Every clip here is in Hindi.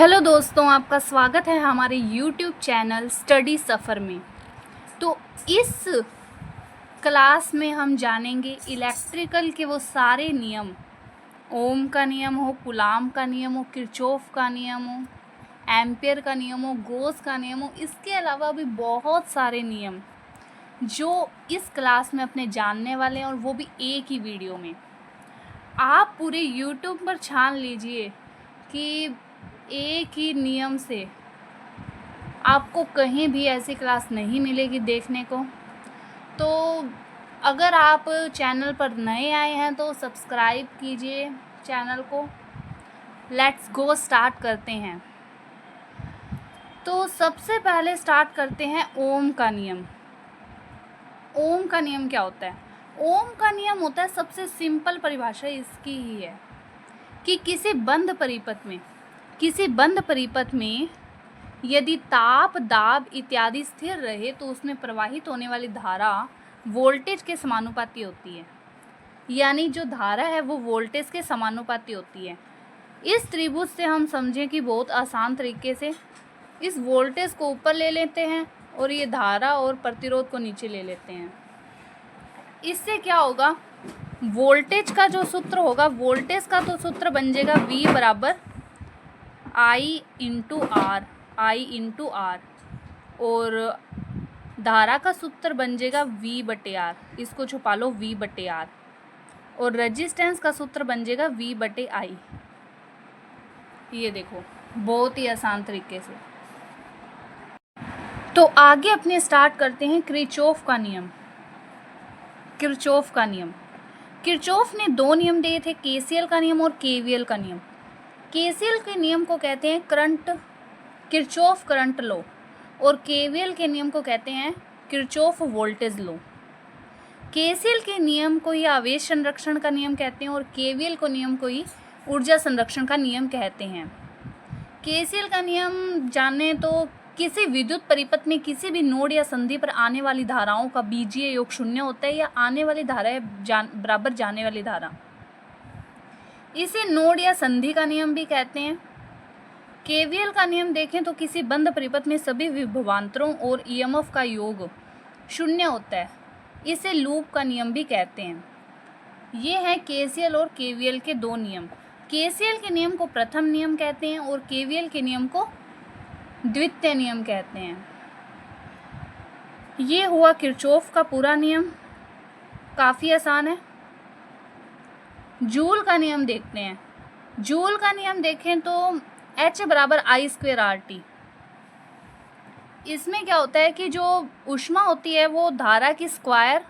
हेलो दोस्तों, आपका स्वागत है हमारे यूट्यूब चैनल स्टडी सफ़र में। तो इस क्लास में हम जानेंगे इलेक्ट्रिकल के वो सारे नियम, ओम का नियम हो, कूलाम का नियम हो, किरचॉफ का नियम हो, एम्पियर का नियम हो, गॉस का नियम हो। इसके अलावा भी बहुत सारे नियम जो इस क्लास में अपने जानने वाले हैं, और वो भी एक ही वीडियो में। आप पूरे यूट्यूब पर छान लीजिए कि एक ही नियम से आपको कहीं भी ऐसी क्लास नहीं मिलेगी देखने को। तो अगर आप चैनल पर नए आए हैं तो सब्सक्राइब कीजिए चैनल को। लेट्स गो, स्टार्ट करते हैं। तो सबसे पहले स्टार्ट करते हैं ओम का नियम। ओम का नियम क्या होता है? ओम का नियम होता है, सबसे सिंपल परिभाषा इसकी ही है कि किसी बंद परिपथ में यदि ताप, दाब इत्यादि स्थिर रहे तो उसमें प्रवाहित होने वाली धारा वोल्टेज के समानुपाती होती है। यानी जो धारा है वो वोल्टेज के समानुपाती होती है। इस त्रिभुज से हम समझें कि बहुत आसान तरीके से इस वोल्टेज को ऊपर ले लेते हैं और ये धारा और प्रतिरोध को नीचे ले लेते हैं। इससे क्या होगा? वोल्टेज का जो सूत्र होगा, वोल्टेज का तो सूत्र बन जाएगा V बराबर I इंटू आर, और धारा का सूत्र बन जाएगा V/R। इसको छुपा लो, V/R। और रेजिस्टेंस का सूत्र बन जाएगा V/I। ये देखो, बहुत ही आसान तरीके से। तो आगे अपने स्टार्ट करते हैं किरचॉफ का नियम। किरचॉफ ने दो नियम दिए थे, KCL का नियम और KVL का नियम। KCL के नियम को कहते हैं किरचॉफ करंट लॉ, और KVL के नियम को कहते हैं किरचॉफ वोल्टेज लॉ। KCL के नियम को ही आवेश संरक्षण का नियम कहते हैं, और KVL को नियम को ही ऊर्जा संरक्षण का नियम कहते हैं। KCL का नियम जाने तो किसी विद्युत परिपथ में किसी भी नोड या संधि पर आने वाली धाराओं का बीजीय योग शून्य होता है, या आने वाली धारा बराबर जाने वाली धारा। इसे नोड या संधि का नियम भी कहते हैं। KVL का नियम देखें तो किसी बंद परिपथ में सभी विभवांतरों और EMF का योग शून्य होता है। इसे लूप का नियम भी कहते हैं। ये है KCL और KVL के दो नियम। KCL के नियम को प्रथम नियम कहते हैं और KVL के नियम को द्वितीय नियम कहते हैं। ये हुआ किरचॉफ का पूरा नियम, काफ़ी आसान है। जूल का नियम देखते हैं। जूल का नियम देखें तो H बराबर I²RT। इसमें क्या होता है कि जो ऊष्मा होती है वो धारा की स्क्वायर,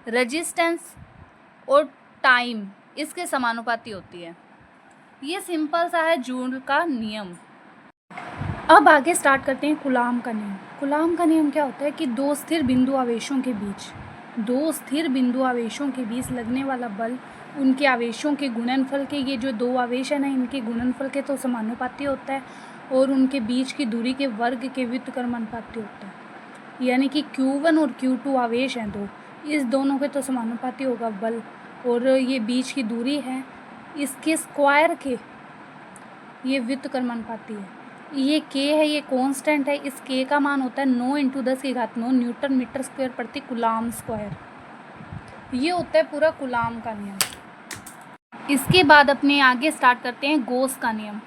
रेजिस्टेंस और टाइम इसके समानुपाती होती है। ये सिंपल सा है जूल का नियम। अब आगे स्टार्ट करते हैं कूलाम का नियम। कूलाम का नियम क्या होता है कि दो स्थिर बिंदु आवेशों के बीच लगने वाला बल उनके आवेशों के गुणनफल के, ये जो दो आवेश है ना, इनके गुणनफल के तो समानुपाती होता है, और उनके बीच की दूरी के वर्ग के व्युत्क्रमानुपाती होता है। यानी कि Q1 और Q2 आवेश हैं दो, इस दोनों के तो समानुपाती होगा बल, और ये बीच की दूरी है इसके स्क्वायर के, ये व्युत्क्रमानुपाती है। ये K है, ये कांस्टेंट है। इस K का मान होता है 9 × 10⁻9 न्यूटन मीटर स्क्वायर प्रति कूलाम स्क्वायर। ये होता है पूरा कूलाम का नियम। इसके बाद अपने आगे स्टार्ट करते हैं गॉस का नियम।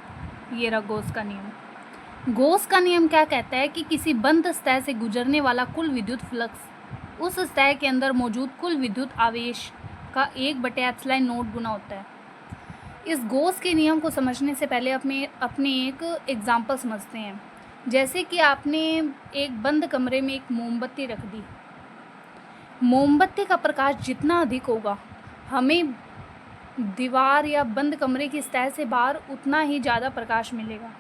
ये रहा गॉस का नियम। गॉस का नियम क्या कहता है कि किसी बंद सतह से गुजरने वाला कुल विद्युत फ्लक्स उस सतह के अंदर मौजूद कुल विद्युत आवेश का 1/ε0 गुना होता है। इस गॉस के नियम को समझने से पहले अपने एक एग्जाम्पल समझते हैं। जैसे कि आपने एक बंद कमरे में एक मोमबत्ती रख दी। मोमबत्ती का प्रकाश जितना अधिक होगा, हमें दीवार या बंद कमरे की सतह से बाहर उतना ही ज़्यादा प्रकाश मिलेगा।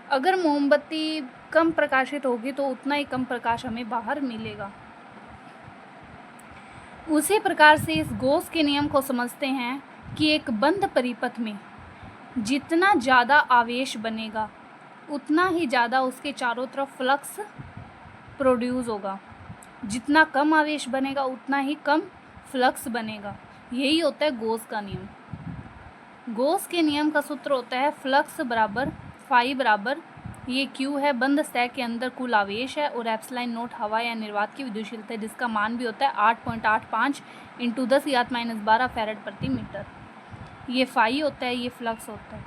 अगर मोमबत्ती कम प्रकाशित होगी तो उतना ही कम प्रकाश हमें बाहर मिलेगा। उसी प्रकार से इस गॉस के नियम को समझते हैं कि एक बंद परिपथ में जितना ज़्यादा आवेश बनेगा उतना ही ज़्यादा उसके चारों तरफ फ्लक्स प्रोड्यूस होगा। जितना कम आवेश बनेगा उतना ही कम फ्लक्स बनेगा। यही होता है गॉस का नियम। गॉस के नियम का सूत्र होता है फ्लक्स बराबर फाई बराबर ये Q है, बंद सतह के अंदर कुल आवेश है, और एप्सिलॉन नोट हवा या निर्वात की विद्युतशीलता है, जिसका मान भी होता है 8.85 × 10⁻12 फैरेड प्रति मीटर। ये फाई होता है, ये फ्लक्स होता है,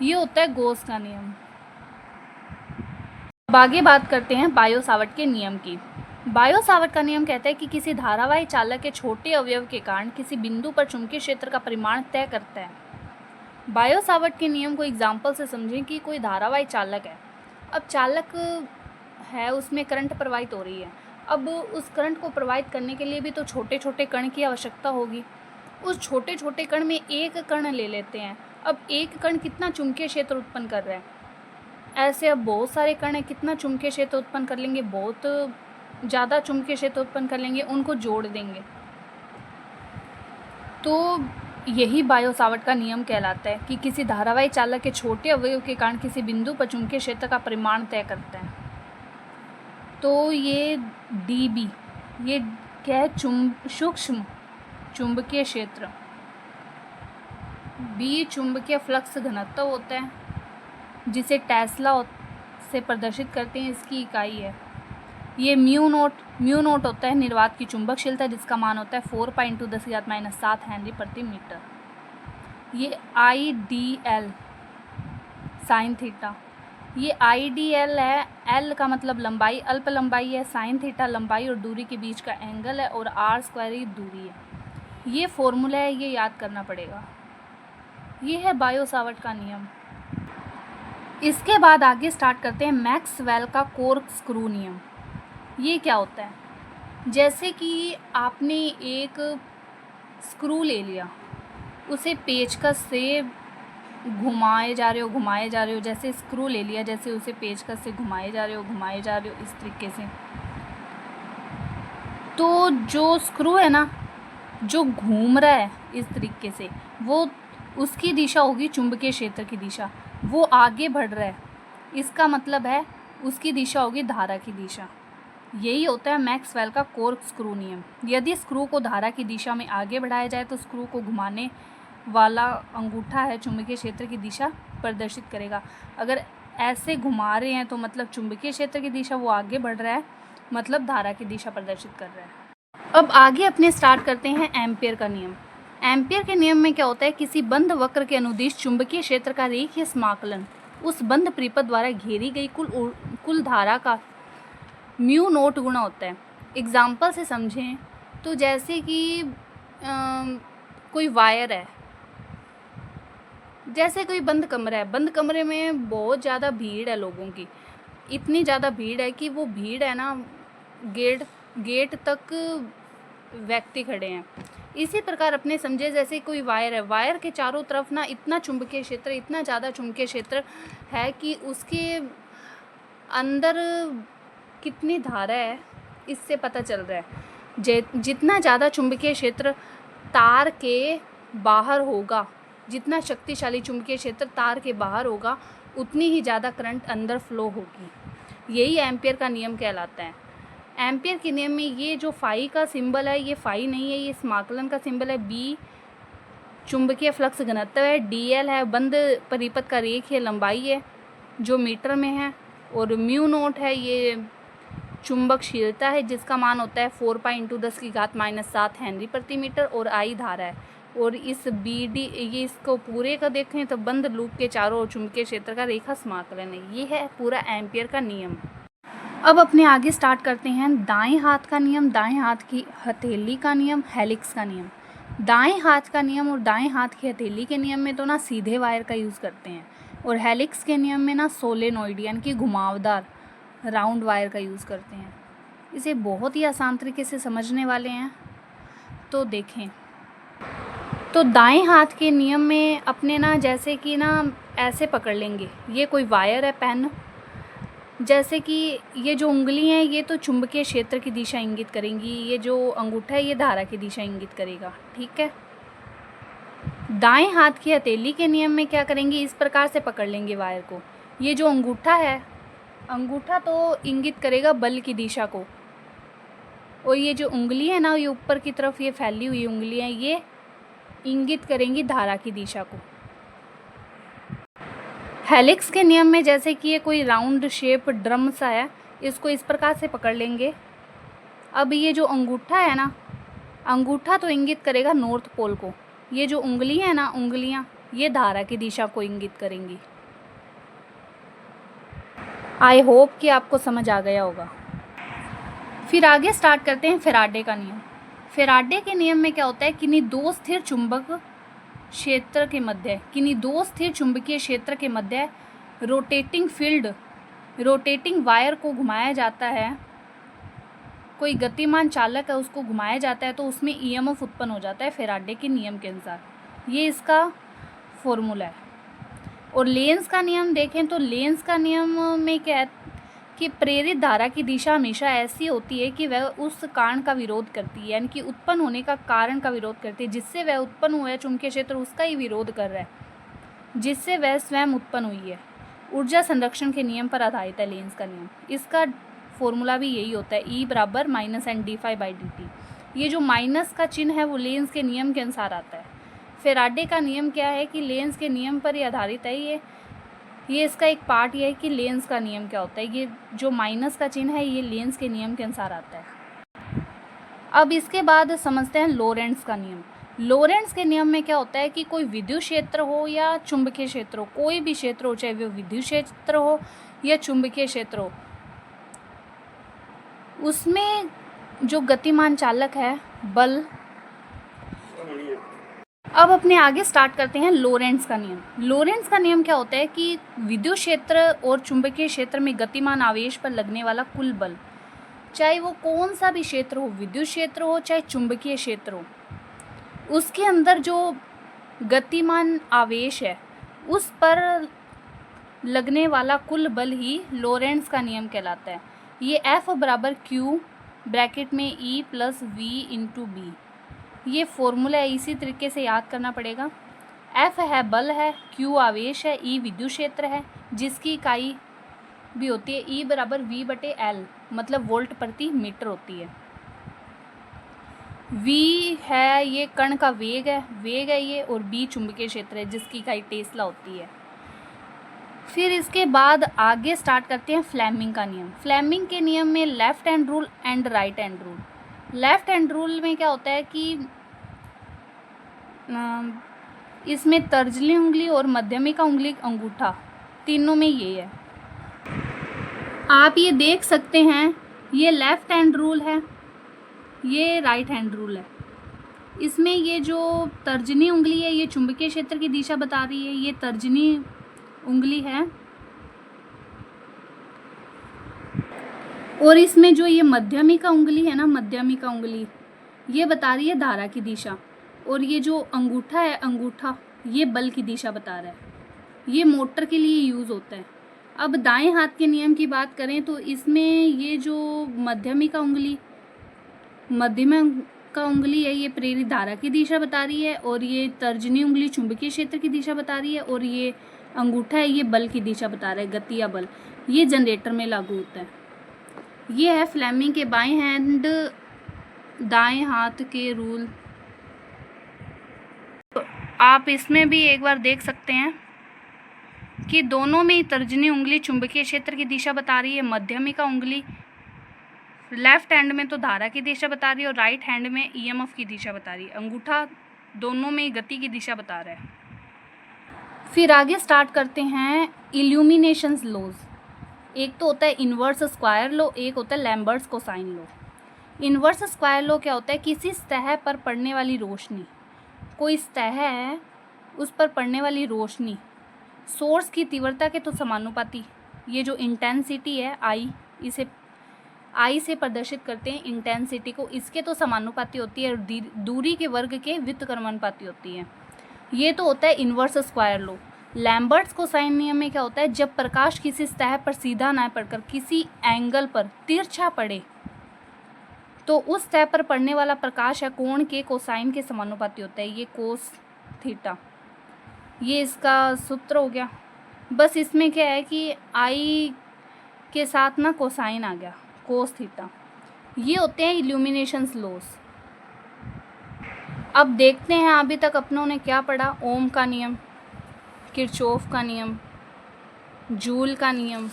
ये होता है गॉस का नियम। अब आगे बात करते हैं बायो-सावर्ट के नियम की। बायो-सावर्ट का नियम कहता है कि किसी धारावाही चालक के छोटे अवयव के कारण किसी बिंदु पर चुंबकीय क्षेत्र का परिमाण तय करता है। बायो-सावर्ट के नियम को एग्जाम्पल से समझें कि कोई धारावाही चालक है। अब चालक है, उसमें करंट प्रवाहित हो रही है। अब उस करंट को प्रवाहित करने के लिए भी तो छोटे छोटे कण की आवश्यकता होगी। उस छोटे छोटे कण में एक कण ले लेते हैं। अब एक कण कितना चुंबकीय क्षेत्र उत्पन्न कर रहा है, ऐसे अब बहुत सारे कण हैं, कितना चुंबकीय क्षेत्र उत्पन्न कर लेंगे, बहुत ज़्यादा चुंबकीय क्षेत्र उत्पन्न कर लेंगे, उनको जोड़ देंगे। तो यही बायो-सावर्ट का नियम कहलाता है कि किसी धारावाही चालक के छोटे अवयव के कारण किसी बिंदु पर चुंबकीय क्षेत्र का परिमाण तय करता है। तो ये dB ये क्या है, सूक्ष्म चुंबकीय क्षेत्र। B चुंबकीय फ्लक्स घनत्व होता है, जिसे टेस्ला से प्रदर्शित करते हैं, इसकी इकाई है। ये म्यू नोट होता है निर्वात की चुंबकशीलता, जिसका मान होता है 4 पाई × 10⁻7 हेनरी प्रति मीटर। ये IDL साइन थीटा, ये IDL है, L का मतलब लंबाई, अल्प लंबाई है, साइन थीटा लंबाई और दूरी के बीच का एंगल है, और r² ये दूरी है। ये फॉर्मूला है, ये याद करना पड़ेगा। ये है बायो-सावर्ट का नियम। इसके बाद आगे स्टार्ट करते हैं मैक्सवेल का कॉर्कस्क्रू नियम। ये क्या होता है, जैसे कि आपने एक स्क्रू ले लिया, उसे पेचकस से घुमाए जा रहे हो, जैसे स्क्रू ले लिया, जैसे उसे पेचकस से घुमाए जा रहे हो, इस तरीके से। तो जो स्क्रू है ना, जो घूम रहा है इस तरीके से, वो उसकी दिशा होगी चुंबकीय क्षेत्र की दिशा, वो आगे बढ़ रहा है, इसका मतलब है उसकी दिशा होगी धारा की दिशा। यही होता है मैक्सवेल का कॉर्कस्क्रू नियम। यदि स्क्रू को धारा की दिशा में आगे बढ़ाया जाए तो स्क्रू को घुमाने वाला अंगूठा है चुंबकीय क्षेत्र की दिशा प्रदर्शित करेगा। अगर ऐसे घुमा रहे हैं तो मतलब चुंबकीय क्षेत्र की दिशा वो आगे बढ़ रहा है, मतलब धारा की दिशा प्रदर्शित कर रहा है। अब आगे अपने स्टार्ट करते हैं एम्पियर का नियम। एम्पियर के नियम में क्या होता है, किसी बंद वक्र के अनुदिश चुंबकीय क्षेत्र का रेखीय समाकलन उस बंद परिपथ द्वारा घेरी गई कुल धारा का म्यू नोट गुणा होता है। एग्जाम्पल से समझें तो जैसे कि कोई वायर है, जैसे कोई बंद कमरा है, बंद कमरे में बहुत ज़्यादा भीड़ है लोगों की, इतनी ज़्यादा भीड़ है कि वो भीड़ है ना, गेट तक व्यक्ति खड़े हैं। इसी प्रकार अपने समझे जैसे कोई वायर है, वायर के चारों तरफ ना इतना चुंबकीय क्षेत्र, इतना ज़्यादा चुंबकीय क्षेत्र है कि उसके अंदर कितनी धारा है इससे पता चल रहा है। जितना ज़्यादा चुंबकीय क्षेत्र तार के बाहर होगा, जितना शक्तिशाली चुंबकीय क्षेत्र तार के बाहर होगा, उतनी ही ज़्यादा करंट अंदर फ्लो होगी। यही एम्पियर का नियम कहलाता है। एम्पियर के नियम में ये जो फाई का सिंबल है, ये फाई नहीं है, ये समाकलन का सिंबल है। बी चुंबकीय फ्लक्स घनत्व है, DL है, बंद परिपथ का रेखीय लंबाई है जो मीटर में है, और म्यू नोट है, ये चुंबकशीलता है जिसका मान होता है 4 पाई × 10⁻7 हेनरी प्रति मीटर, और I धारा है। और इस BD ये इसको पूरे का देखें तो बंद लूप के चारों ओर चुंबकीय क्षेत्र का रेखा समाकलन है। ये है पूरा एम्पियर का नियम। अब अपने आगे स्टार्ट करते हैं दाएं हाथ का नियम, दाएं हाथ की हथेली का नियम, हेलिक्स का नियम। दाएं हाथ का नियम और दाएं हाथ की हथेली के नियम में तो ना सीधे वायर का यूज़ करते हैं, और हेलिक्स के नियम में ना सोलेनोइड यानी कि घुमावदार राउंड वायर का यूज़ करते हैं। इसे बहुत ही आसान तरीके से समझने वाले हैं, तो देखें। तो दाएं हाथ के नियम में अपने ना जैसे कि ना ऐसे पकड़ लेंगे, ये कोई वायर है, पेन, जैसे कि ये जो उंगली हैं ये तो चुंबकीय क्षेत्र की दिशा इंगित करेंगी, ये जो अंगूठा है ये धारा की दिशा इंगित करेगा, ठीक है। दाएं हाथ की हथेली के नियम में क्या करेंगे, इस प्रकार से पकड़ लेंगे वायर को। ये जो अंगूठा है, अंगूठा तो इंगित करेगा बल की दिशा को, और ये जो उंगली है ना, ये ऊपर की तरफ ये फैली हुई उंगलियां, ये इंगित करेंगी धारा की दिशा को। हेलिक्स के नियम में जैसे कि ये कोई राउंड शेप ड्रम सा है, इसको इस प्रकार से पकड़ लेंगे। अब ये जो अंगूठा है ना, अंगूठा तो इंगित करेगा नॉर्थ पोल को, ये जो उंगली है ना, उंगलियां ये धारा की दिशा को इंगित करेंगी। आई होप कि आपको समझ आ गया होगा। फिर आगे स्टार्ट करते हैं फैराडे का नियम। फैराडे के नियम में क्या होता है, किन्हीं दो स्थिर चुंबकीय क्षेत्र के मध्य रोटेटिंग वायर को घुमाया जाता है। कोई गतिमान चालक है, उसको घुमाया जाता है तो उसमें ईएमएफ उत्पन्न हो जाता है फैराडे के नियम के अनुसार। ये इसका फॉर्मूला है। और लेंस का नियम देखें तो लेंस का नियम में क्या है कि प्रेरित धारा की दिशा हमेशा ऐसी होती है कि वह उस कारण का विरोध करती है, यानी कि उत्पन्न होने का कारण का विरोध करती है, जिससे वह उत्पन्न हुआ है चुंबकीय क्षेत्र उसका ही विरोध कर रहा है, जिससे वह स्वयं उत्पन्न हुई है। ऊर्जा संरक्षण के नियम पर आधारित है लेंस का नियम। इसका फॉर्मूला भी यही होता है, E बराबर -NdΦ/dt। ये जो माइनस का चिन्ह है वो लेंस के नियम के अनुसार आता है। फैराडे का नियम क्या है कि लेंस के नियम पर ही आधारित है। ये इसका एक पार्ट ये है कि लेंस का नियम क्या होता है। ये जो माइनस का चिन्ह है ये लेंस के नियम के अनुसार आता है। अब इसके बाद समझते हैं लोरेंट्ज़ का नियम। लोरेंट्ज़ के नियम में क्या होता है कि कोई विद्युत क्षेत्र हो या चुंबकीय क्षेत्र हो, कोई भी क्षेत्र हो, चाहे वो विद्युत क्षेत्र हो या चुंबकीय क्षेत्र हो, उसमें जो गतिमान चालक है बल। अब अपने आगे स्टार्ट करते हैं लोरेंट्ज़ का नियम। लोरेंट्ज़ का नियम क्या होता है कि विद्युत क्षेत्र और चुंबकीय क्षेत्र में गतिमान आवेश पर लगने वाला कुल बल, चाहे वो कौन सा भी क्षेत्र हो, विद्युत क्षेत्र हो चाहे चुंबकीय क्षेत्र हो, उसके अंदर जो गतिमान आवेश है उस पर लगने वाला कुल बल ही लोरेंट्ज़ का नियम कहलाता है। ये F बराबर Q ब्रैकेट में E + V/B, ये फॉर्मूला है, इसी तरीके से याद करना पड़ेगा। F है बल है, Q आवेश है, E विद्युत क्षेत्र है जिसकी इकाई भी होती है E बराबर V/L, मतलब वोल्ट प्रति मीटर होती है। V है ये कण का वेग है ये, और B चुंबकीय क्षेत्र है जिसकी इकाई टेस्ला होती है। फिर इसके बाद आगे स्टार्ट करते हैं फ्लेमिंग का नियम। फ्लेमिंग के नियम में left hand rule and right hand rule. Left hand rule में क्या होता है कि इसमें तर्जनी उंगली और मध्यमिका उंगली अंगूठा तीनों में ये है। आप ये देख सकते हैं, ये लेफ्ट हैंड रूल है, ये राइट हैंड रूल है। इसमें ये जो तर्जनी उंगली है ये चुंबकीय क्षेत्र की दिशा बता रही है, ये तर्जनी उंगली है। और इसमें जो ये मध्यमिका उंगली है ना, मध्यमिका उंगली ये बता रही है धारा की दिशा। और ये जो अंगूठा है, अंगूठा ये बल की दिशा बता रहा है। ये मोटर के लिए यूज़ होता है। अब दाएं हाथ के नियम की बात करें तो इसमें ये जो मध्यमिका उंगली है ये प्रेरित धारा की दिशा बता रही है, और ये तर्जनी उंगली चुंबकीय क्षेत्र की दिशा बता रही है, और ये अंगूठा है ये बल की दिशा बता रहा है, गति या बल। ये जनरेटर में लागू होता है। ये है फ्लेमिंग के बाएं हैंड दाएं हाथ के रूल। तो आप इसमें भी एक बार देख सकते हैं कि दोनों में तर्जनी उंगली चुंबकीय क्षेत्र की दिशा बता रही है, मध्यमिका उंगली लेफ्ट हैंड में तो धारा की दिशा बता रही है और राइट हैंड में ईएमएफ की दिशा बता रही है। अंगूठा दोनों में गति की दिशा बता रहा है। फिर आगे स्टार्ट करते हैं इल्यूमिनेशंस लॉज। एक तो होता है इन्वर्स स्क्वायर लॉ, एक होता है Lambert's cosine law. Inverse square law क्या होता है, किसी सतह पर पड़ने वाली रोशनी, कोई सतह है उस पर पड़ने वाली रोशनी सोर्स की तीव्रता के तो समानुपाती। ये जो इंटेंसिटी है आई, इसे आई से प्रदर्शित करते हैं इंटेंसिटी को, इसके तो समानुपाती होती है और दूरी के वर्ग के व्युत्क्रमानुपाती होती है। ये तो होता है inverse square law. Lambert's cosine नियम में क्या होता है, जब प्रकाश किसी सतह पर सीधा ना पड़कर किसी एंगल पर तिरछा पड़े तो उस सतह पर पड़ने वाला प्रकाश है कोण के कोसाइन के समानुपाती होता है। ये कोस थीटा, ये इसका सूत्र हो गया। बस इसमें क्या है कि आई के साथ ना कोसाइन आ गया, कोस थीटा। ये होते हैं इल्यूमिनेशंस लॉज। अब देखते हैं अभी तक अपनों ने क्या पढ़ा। ओम का नियम, किरचॉफ का नियम, जूल का नियम,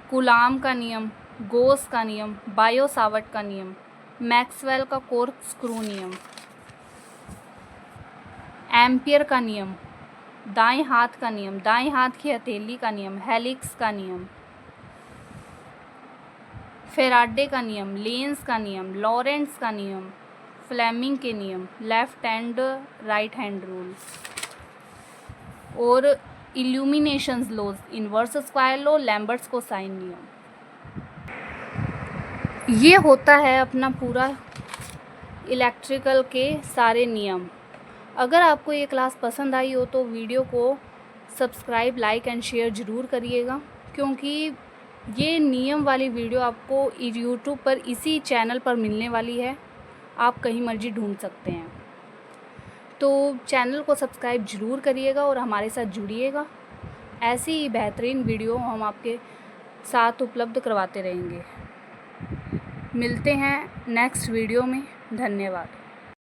कूलाम का नियम, गोस का नियम, बायो-सावर्ट का नियम, मैक्सवेल का कॉर्कस्क्रू नियम, एम्पियर का नियम, दाएं हाथ का नियम, दाएं हाथ की हथेली का नियम, हेलिक्स का नियम, फेराडे का नियम, लेंस का नियम, लॉरेंट्ज का नियम, फ्लेमिंग के नियम, left hand right hand rule, और illuminations laws, inverse square law, Lambert's cosine नियम। ये होता है अपना पूरा इलेक्ट्रिकल के सारे नियम। अगर आपको ये क्लास पसंद आई हो तो वीडियो को सब्सक्राइब, लाइक एंड शेयर ज़रूर करिएगा, क्योंकि ये नियम वाली वीडियो आपको यूट्यूब पर इसी चैनल पर मिलने वाली है, आप कहीं मर्जी ढूंढ सकते हैं। तो चैनल को सब्सक्राइब ज़रूर करिएगा और हमारे साथ जुड़िएगा। ऐसी ही बेहतरीन वीडियो हम आपके साथ उपलब्ध करवाते रहेंगे। मिलते हैं नेक्स्ट वीडियो में। धन्यवाद।